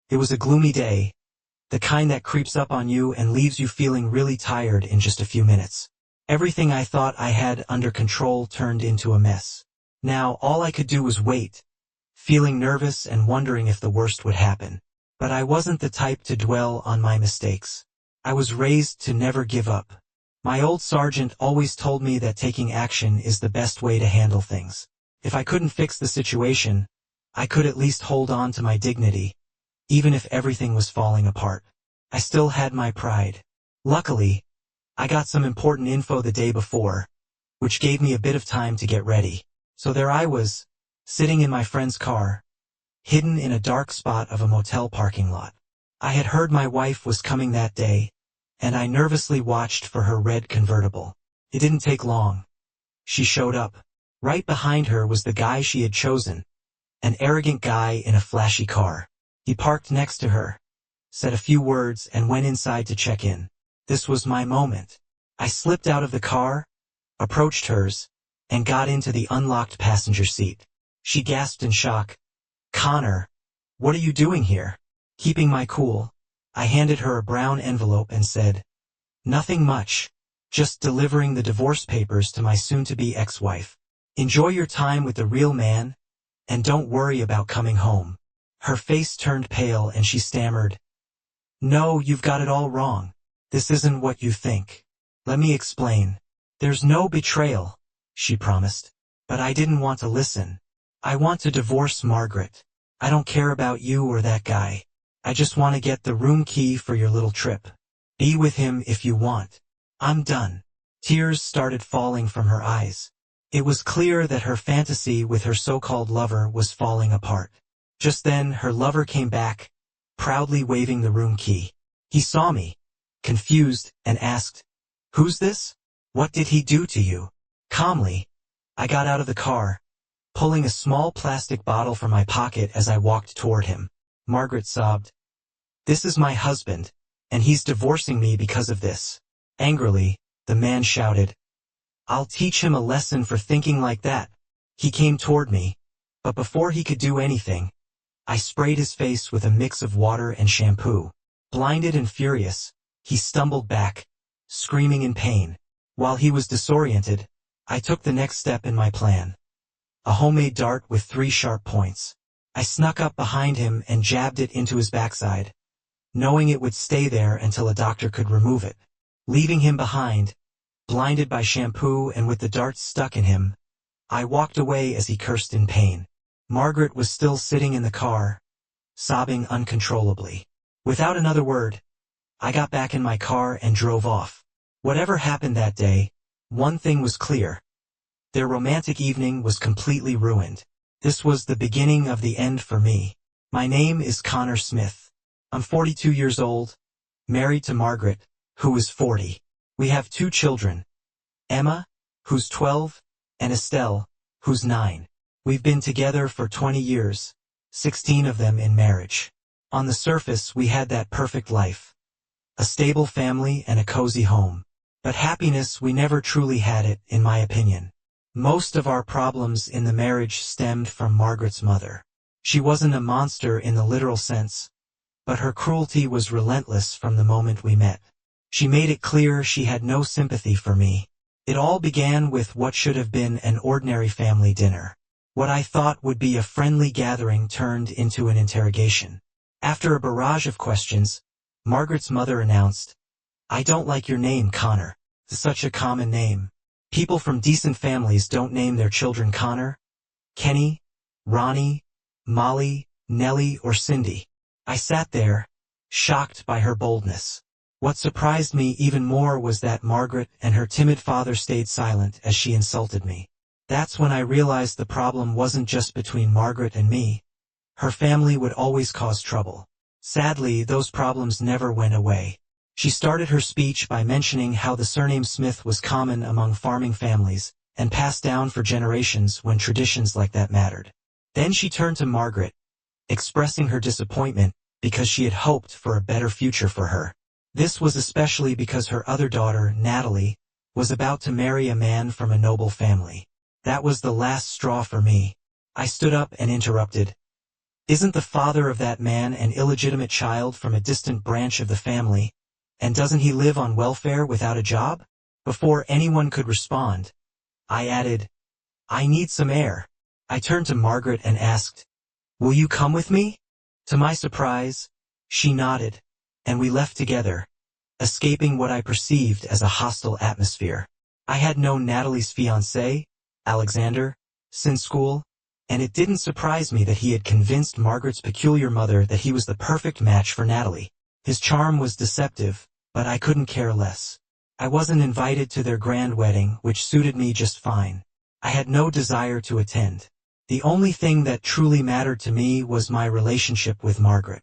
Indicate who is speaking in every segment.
Speaker 1: It was a gloomy day, the kind that creeps up on you and leaves you feeling really tired in just a few minutes. Everything I thought I had under control turned into a mess. Now all I could do was wait, feeling nervous and wondering if the worst would happen. But I wasn't the type to dwell on my mistakes. I was raised to never give up. My old sergeant always told me that taking action is the best way to handle things. If I couldn't fix the situation, I could at least hold on to my dignity, even if everything was falling apart. I still had my pride. Luckily, I got some important info the day before, which gave me a bit of time to get ready. So there I was, sitting in my friend's car, hidden in a dark spot of a motel parking lot. I had heard my wife was coming that day, and I nervously watched for her red convertible. It didn't take long. She showed up. Right behind her was the guy she had chosen, an arrogant guy in a flashy car. He parked next to her, said a few words and went inside to check in. This was my moment. I slipped out of the car, approached hers, and got into the unlocked passenger seat. She gasped in shock. "Connor, what are you doing here?" Keeping my cool, I handed her a brown envelope and said, "Nothing much, just delivering the divorce papers to my soon-to-be ex-wife. Enjoy your time with the real man, and don't worry about coming home." Her face turned pale and she stammered, "No, you've got it all wrong. This isn't what you think. Let me explain. There's no betrayal," she promised. But I didn't want to listen. "I want to divorce Margaret. I don't care about you or that guy. I just want to get the room key for your little trip. Be with him if you want. I'm done." Tears started falling from her eyes. It was clear that her fantasy with her so-called lover was falling apart. Just then, her lover came back, proudly waving the room key. He saw me, confused, and asked, "Who's this? What did he do to you?" Calmly, I got out of the car, pulling a small plastic bottle from my pocket as I walked toward him. Margaret sobbed, "This is my husband, and he's divorcing me because of this." Angrily, the man shouted, "I'll teach him a lesson for thinking like that." He came toward me, but before he could do anything, I sprayed his face with a mix of water and shampoo. Blinded and furious, he stumbled back, screaming in pain. While he was disoriented, I took the next step in my plan. A homemade dart with 3 sharp points. I snuck up behind him and jabbed it into his backside, knowing it would stay there until a doctor could remove it. Leaving him behind, blinded by shampoo and with the darts stuck in him, I walked away as he cursed in pain. Margaret was still sitting in the car, sobbing uncontrollably. Without another word, I got back in my car and drove off. Whatever happened that day, one thing was clear. Their romantic evening was completely ruined. This was the beginning of the end for me. My name is Connor Smith. I'm 42 years old, married to Margaret, who is 40. We have 2 children, Emma, who's 12, and Estelle, who's 9. We've been together for 20 years, 16 of them in marriage. On the surface, we had that perfect life. A stable family and a cozy home. But happiness, we never truly had it, in my opinion. Most of our problems in the marriage stemmed from Margaret's mother. She wasn't a monster in the literal sense, but her cruelty was relentless from the moment we met. She made it clear she had no sympathy for me. It all began with what should have been an ordinary family dinner. What I thought would be a friendly gathering turned into an interrogation. After a barrage of questions, Margaret's mother announced, "I don't like your name, Connor. It's such a common name. People from decent families don't name their children Connor, Kenny, Ronnie, Molly, Nellie, or Cindy." I sat there, shocked by her boldness. What surprised me even more was that Margaret and her timid father stayed silent as she insulted me. That's when I realized the problem wasn't just between Margaret and me. Her family would always cause trouble. Sadly, those problems never went away. She started her speech by mentioning how the surname Smith was common among farming families, and passed down for generations when traditions like that mattered. Then she turned to Margaret, expressing her disappointment because she had hoped for a better future for her. This was especially because her other daughter, Natalie, was about to marry a man from a noble family. That was the last straw for me. I stood up and interrupted. Isn't the father of that man an illegitimate child from a distant branch of the family, and doesn't he live on welfare without a job? Before anyone could respond, I added, I need some air. I turned to Margaret and asked, will you come with me? To my surprise, she nodded, and we left together, escaping what I perceived as a hostile atmosphere. I had known Natalie's fiancé, Alexander, since school, and it didn't surprise me that he had convinced Margaret's peculiar mother that he was the perfect match for Natalie. His charm was deceptive, but I couldn't care less. I wasn't invited to their grand wedding, which suited me just fine. I had no desire to attend. The only thing that truly mattered to me was my relationship with Margaret.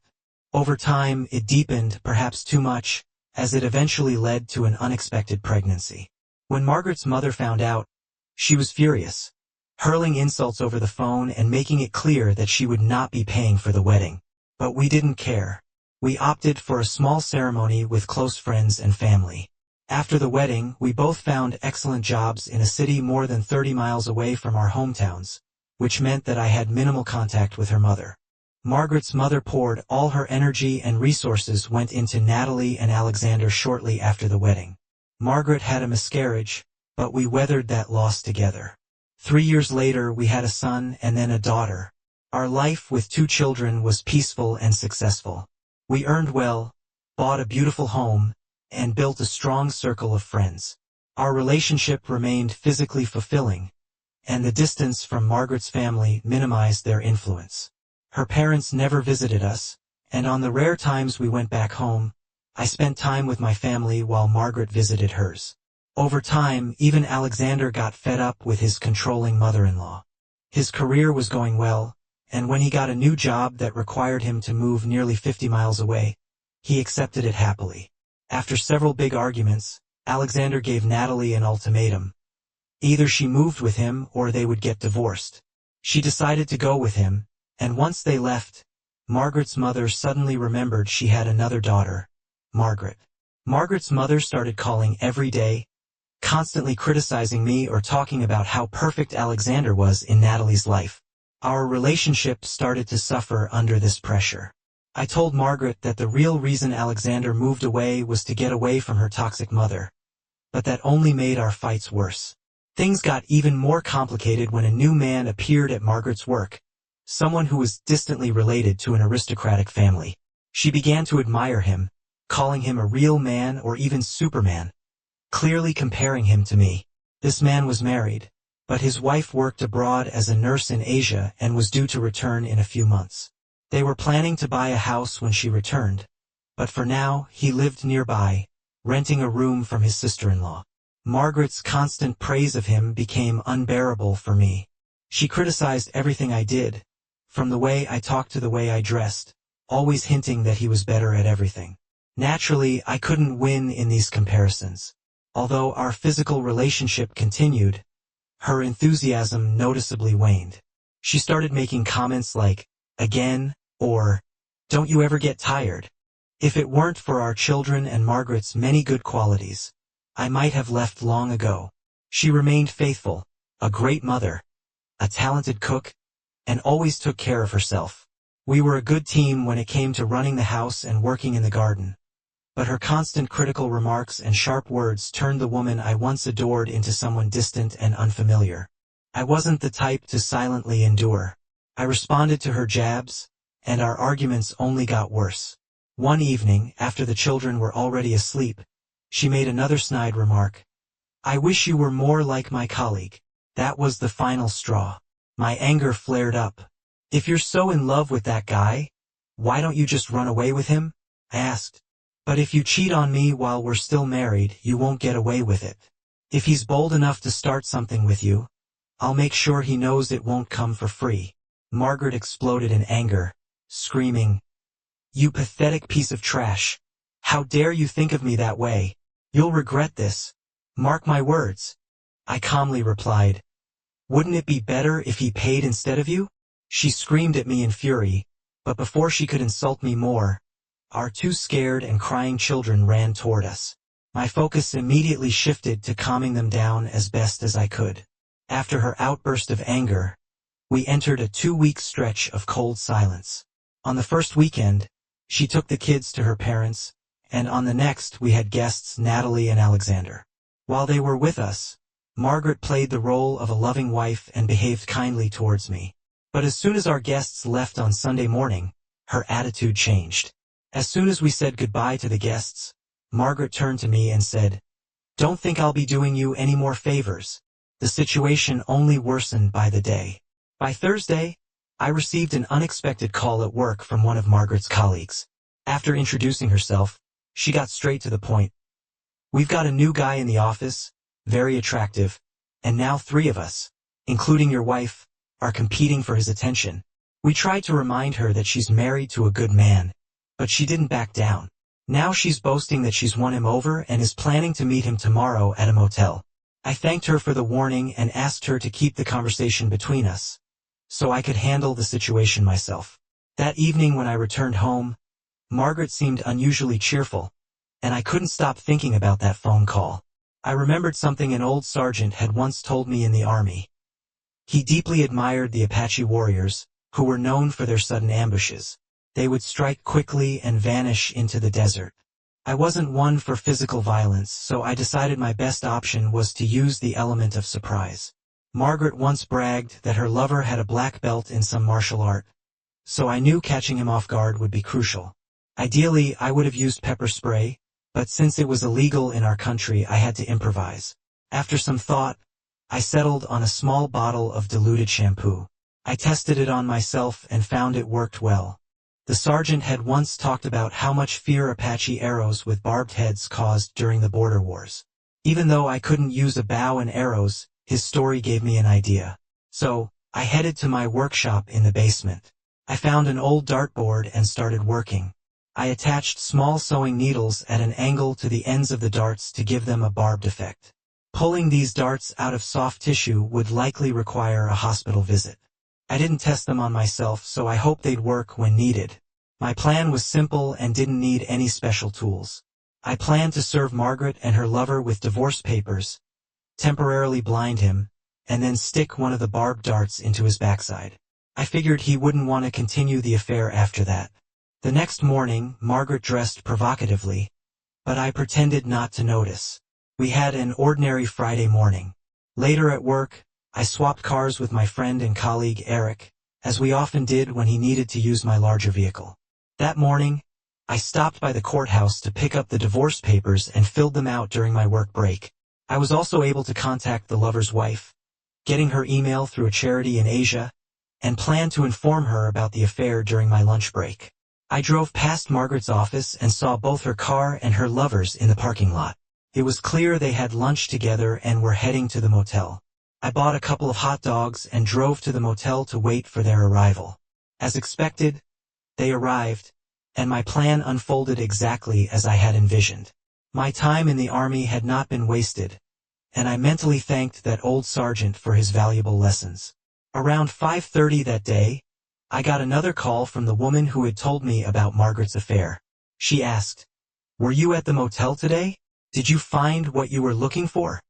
Speaker 1: Over time, it deepened, perhaps too much, as it eventually led to an unexpected pregnancy. When Margaret's mother found out, she was furious, hurling insults over the phone and making it clear that she would not be paying for the wedding. But we didn't care. We opted for a small ceremony with close friends and family. After the wedding, we both found excellent jobs in a city more than 30 miles away from our hometowns, which meant that I had minimal contact with her mother. Margaret's mother poured all her energy and resources went into Natalie and Alexander shortly after the wedding. Margaret had a miscarriage, but we weathered that loss together. 3 years later, we had a son and then a daughter. Our life with 2 children was peaceful and successful. We earned well, bought a beautiful home, and built a strong circle of friends. Our relationship remained physically fulfilling, and the distance from Margaret's family minimized their influence. Her parents never visited us, and on the rare times we went back home, I spent time with my family while Margaret visited hers. Over time, even Alexander got fed up with his controlling mother-in-law. His career was going well, and when he got a new job that required him to move nearly 50 miles away, he accepted it happily. After several big arguments, Alexander gave Natalie an ultimatum. Either she moved with him or they would get divorced. She decided to go with him, and once they left, Margaret's mother suddenly remembered she had another daughter, Margaret. Margaret's mother started calling every day, constantly criticizing me or talking about how perfect Alexander was in Natalie's life. Our relationship started to suffer under this pressure. I told Margaret that the real reason Alexander moved away was to get away from her toxic mother, but that only made our fights worse. Things got even more complicated when a new man appeared at Margaret's work, someone who was distantly related to an aristocratic family. She began to admire him, calling him a real man or even Superman, clearly comparing him to me. This man was married, but his wife worked abroad as a nurse in Asia and was due to return in a few months. They were planning to buy a house when she returned, but for now he lived nearby, renting a room from his sister-in-law. Margaret's constant praise of him became unbearable for me. She criticized everything I did, from the way I talked to the way I dressed, always hinting that he was better at everything. Naturally, I couldn't win in these comparisons. Although our physical relationship continued, her enthusiasm noticeably waned. She started making comments like, again, or, don't you ever get tired? If it weren't for our children and Margaret's many good qualities, I might have left long ago. She remained faithful, a great mother, a talented cook, and always took care of herself. We were a good team when it came to running the house and working in the garden. But her constant critical remarks and sharp words turned the woman I once adored into someone distant and unfamiliar. I wasn't the type to silently endure. I responded to her jabs, and our arguments only got worse. One evening, after the children were already asleep, she made another snide remark. I wish you were more like my colleague. That was the final straw. My anger flared up. If you're so in love with that guy, why don't you just run away with him? I asked. But if you cheat on me while we're still married, you won't get away with it. If he's bold enough to start something with you, I'll make sure he knows it won't come for free. Margaret exploded in anger, screaming, You pathetic piece of trash. How dare you think of me that way? You'll regret this. Mark my words. I calmly replied, Wouldn't it be better if he paid instead of you? She screamed at me in fury, but before she could insult me more, our 2 scared and crying children ran toward us. My focus immediately shifted to calming them down as best as I could. After her outburst of anger, We entered a 2-week stretch of cold silence. On the first weekend, she took the kids to her parents', and on the next we had guests Natalie and Alexander. While they were with us, Margaret played the role of a loving wife and behaved kindly towards me. But as soon as our guests left on Sunday morning, her attitude changed. As soon as we said goodbye to the guests, Margaret turned to me and said, "Don't think I'll be doing you any more favors." The situation only worsened by the day. By Thursday, I received an unexpected call at work from one of Margaret's colleagues. After introducing herself, she got straight to the point. "We've got a new guy in the office, very attractive, and now 3 of us, including your wife, are competing for his attention." We tried to remind her that she's married to a good man, but she didn't back down. Now she's boasting that she's won him over and is planning to meet him tomorrow at a motel. I thanked her for the warning and asked her to keep the conversation between us, so I could handle the situation myself. That evening when I returned home, Margaret seemed unusually cheerful, and I couldn't stop thinking about that phone call. I remembered something an old sergeant had once told me in the Army. He deeply admired the Apache warriors, who were known for their sudden ambushes. They would strike quickly and vanish into the desert. I wasn't one for physical violence, so I decided my best option was to use the element of surprise. Margaret once bragged that her lover had a black belt in some martial art, so I knew catching him off guard would be crucial. Ideally, I would have used pepper spray, but since it was illegal in our country, I had to improvise. After some thought, I settled on a small bottle of diluted shampoo. I tested it on myself and found it worked well. The sergeant had once talked about how much fear Apache arrows with barbed heads caused during the border wars. Even though I couldn't use a bow and arrows, his story gave me an idea. So, I headed to my workshop in the basement. I found an old dartboard and started working. I attached small sewing needles at an angle to the ends of the darts to give them a barbed effect. Pulling these darts out of soft tissue would likely require a hospital visit. I didn't test them on myself, so I hoped they'd work when needed. My plan was simple and didn't need any special tools. I planned to serve Margaret and her lover with divorce papers, temporarily blind him, and then stick one of the barbed darts into his backside. I figured he wouldn't want to continue the affair after that. The next morning, Margaret dressed provocatively, but I pretended not to notice. We had an ordinary Friday morning. Later at work, I swapped cars with my friend and colleague Eric, as we often did when he needed to use my larger vehicle. That morning, I stopped by the courthouse to pick up the divorce papers and filled them out during my work break. I was also able to contact the lover's wife, getting her email through a charity in Asia, and planned to inform her about the affair during my lunch break. I drove past Margaret's office and saw both her car and her lover's in the parking lot. It was clear they had lunch together and were heading to the motel. I bought a couple of hot dogs and drove to the motel to wait for their arrival. As expected, they arrived, and my plan unfolded exactly as I had envisioned. My time in the Army had not been wasted, and I mentally thanked that old sergeant for his valuable lessons. Around 5:30 that day, I got another call from the woman who had told me about Margaret's affair. She asked, "Were you at the motel today? Did you find what you were looking for?"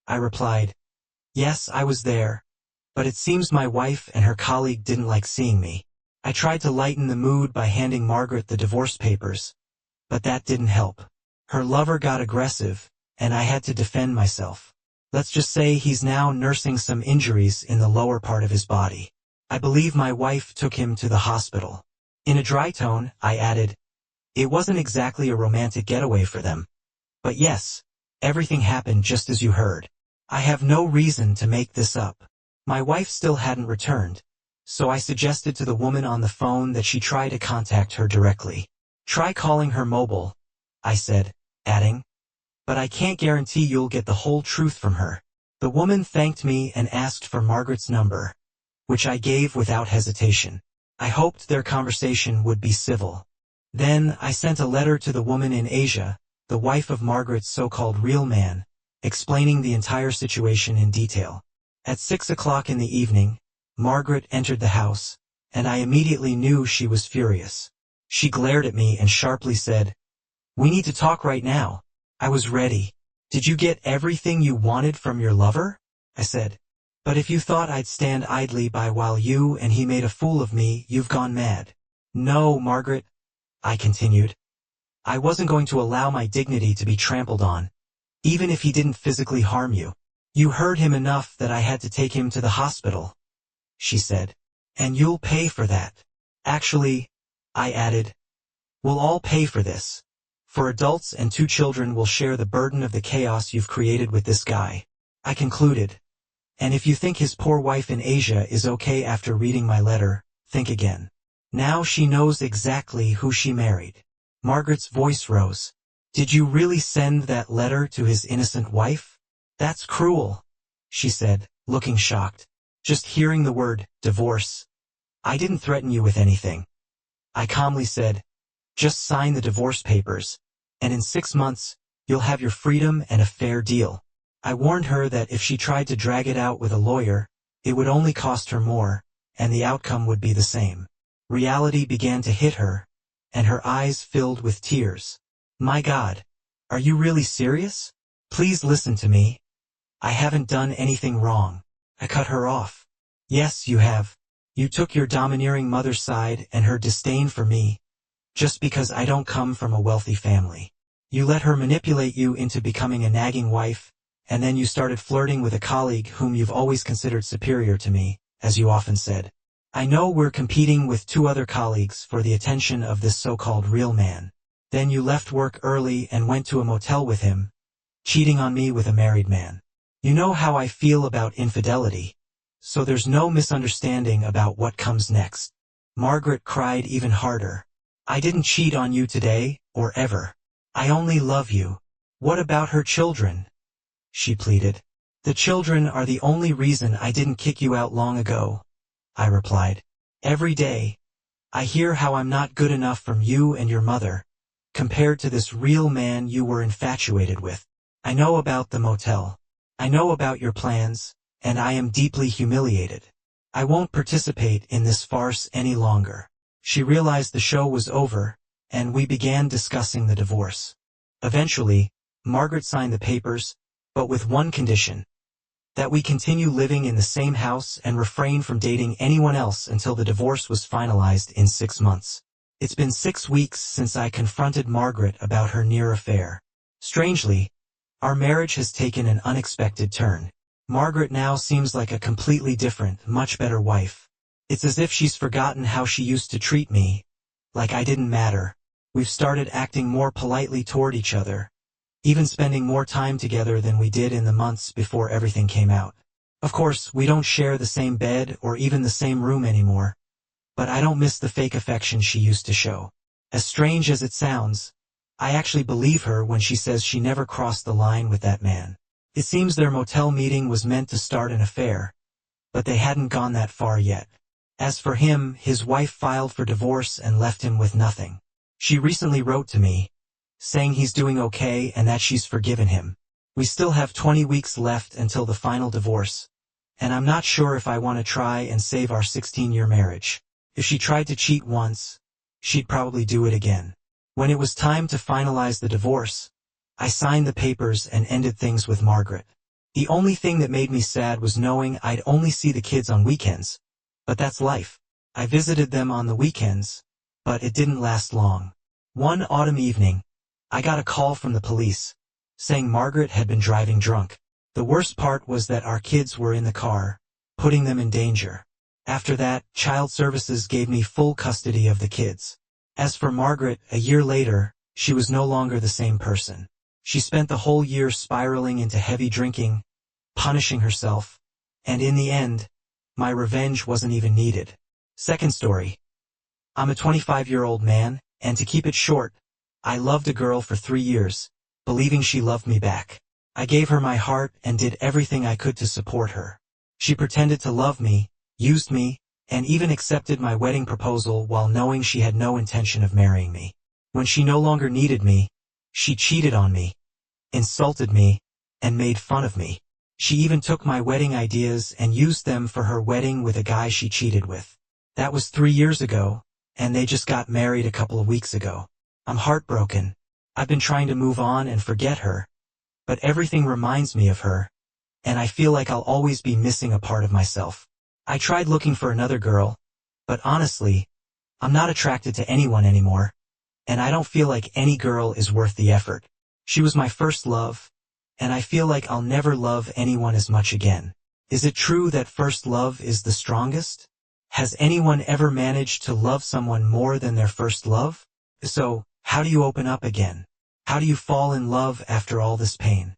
Speaker 1: I replied, "Yes, I was there, but it seems my wife and her colleague didn't like seeing me." I tried to lighten the mood by handing Margaret the divorce papers, but that didn't help. Her lover got aggressive, and I had to defend myself. Let's just say he's now nursing some injuries in the lower part of his body. I believe my wife took him to the hospital. In a dry tone, I added, "It wasn't exactly a romantic getaway for them. But yes, everything happened just as you heard. I have no reason to make this up." My wife still hadn't returned, so I suggested to the woman on the phone that she try to contact her directly. "Try calling her mobile," I said, adding, "but I can't guarantee you'll get the whole truth from her." The woman thanked me and asked for Margaret's number, which I gave without hesitation. I hoped their conversation would be civil. Then I sent a letter to the woman in Asia, the wife of Margaret's so-called real man, explaining the entire situation in detail. At 6 o'clock in the evening, Margaret entered the house, and I immediately knew she was furious. She glared at me and sharply said, "We need to talk right now." I was ready. "Did you get everything you wanted from your lover?" I said. But if you thought I'd stand idly by while you and he made a fool of me, you've gone mad. No, Margaret, I continued. I wasn't going to allow my dignity to be trampled on, even if he didn't physically harm you. You hurt him enough that I had to take him to the hospital, she said. And you'll pay for that. Actually, I added, we'll all pay for this. For adults and 2 children will share the burden of the chaos you've created with this guy. I concluded. And if you think his poor wife in Asia is okay after reading my letter, think again. Now she knows exactly who she married. Margaret's voice rose. Did you really send that letter to his innocent wife? That's cruel, she said, looking shocked. Just hearing the word, divorce. I didn't threaten you with anything. I calmly said, just sign the divorce papers, and in 6 months, you'll have your freedom and a fair deal. I warned her that if she tried to drag it out with a lawyer, it would only cost her more, and the outcome would be the same. Reality began to hit her, and her eyes filled with tears. My God, are you really serious? Please listen to me. I haven't done anything wrong. I cut her off. Yes, you have. You took your domineering mother's side and her disdain for me, just because I don't come from a wealthy family. You let her manipulate you into becoming a nagging wife, and then you started flirting with a colleague whom you've always considered superior to me, as you often said. I know we're competing with 2 other colleagues for the attention of this so-called real man. Then you left work early and went to a motel with him, cheating on me with a married man. You know how I feel about infidelity, so there's no misunderstanding about what comes next. Margaret cried even harder. I didn't cheat on you today, or ever. I only love you. What about her children? She pleaded. The children are the only reason I didn't kick you out long ago, I replied. Every day, I hear how I'm not good enough from you and your mother, compared to this real man you were infatuated with. I know about the motel. I know about your plans, and I am deeply humiliated. I won't participate in this farce any longer. She realized the show was over, and we began discussing the divorce. Eventually, Margaret signed the papers, but with one condition: that we continue living in the same house and refrain from dating anyone else until the divorce was finalized in 6 months. It's been 6 weeks since I confronted Margaret about her near affair. Strangely, our marriage has taken an unexpected turn. Margaret now seems like a completely different, much better wife. It's as if she's forgotten how she used to treat me, like I didn't matter. We've started acting more politely toward each other, even spending more time together than we did in the months before everything came out. Of course, we don't share the same bed or even the same room anymore, but I don't miss the fake affection she used to show. As strange as it sounds, I actually believe her when she says she never crossed the line with that man. It seems their motel meeting was meant to start an affair, but they hadn't gone that far yet. As for him, his wife filed for divorce and left him with nothing. She recently wrote to me, saying he's doing okay and that she's forgiven him. We still have 20 weeks left until the final divorce, and I'm not sure if I want to try and save our 16-year marriage. If she tried to cheat once, she'd probably do it again. When it was time to finalize the divorce, I signed the papers and ended things with Margaret. The only thing that made me sad was knowing I'd only see the kids on weekends. But that's life. I visited them on the weekends, but it didn't last long. One autumn evening, I got a call from the police, saying Margaret had been driving drunk. The worst part was that our kids were in the car, putting them in danger. After that, child services gave me full custody of the kids. As for Margaret, a year later, she was no longer the same person. She spent the whole year spiraling into heavy drinking, punishing herself, and in the end, my revenge wasn't even needed. Second story. I'm a 25-year-old man, and to keep it short, I loved a girl for 3 years, believing she loved me back. I gave her my heart and did everything I could to support her. She pretended to love me, used me, and even accepted my wedding proposal while knowing she had no intention of marrying me. When she no longer needed me, she cheated on me, insulted me, and made fun of me. She even took my wedding ideas and used them for her wedding with a guy she cheated with. That was 3 years ago, and they just got married a couple of weeks ago. I'm heartbroken. I've been trying to move on and forget her, but everything reminds me of her, and I feel like I'll always be missing a part of myself. I tried looking for another girl, but honestly, I'm not attracted to anyone anymore, and I don't feel like any girl is worth the effort. She was my first love, and I feel like I'll never love anyone as much again. Is it true that first love is the strongest? Has anyone ever managed to love someone more than their first love? So, how do you open up again? How do you fall in love after all this pain?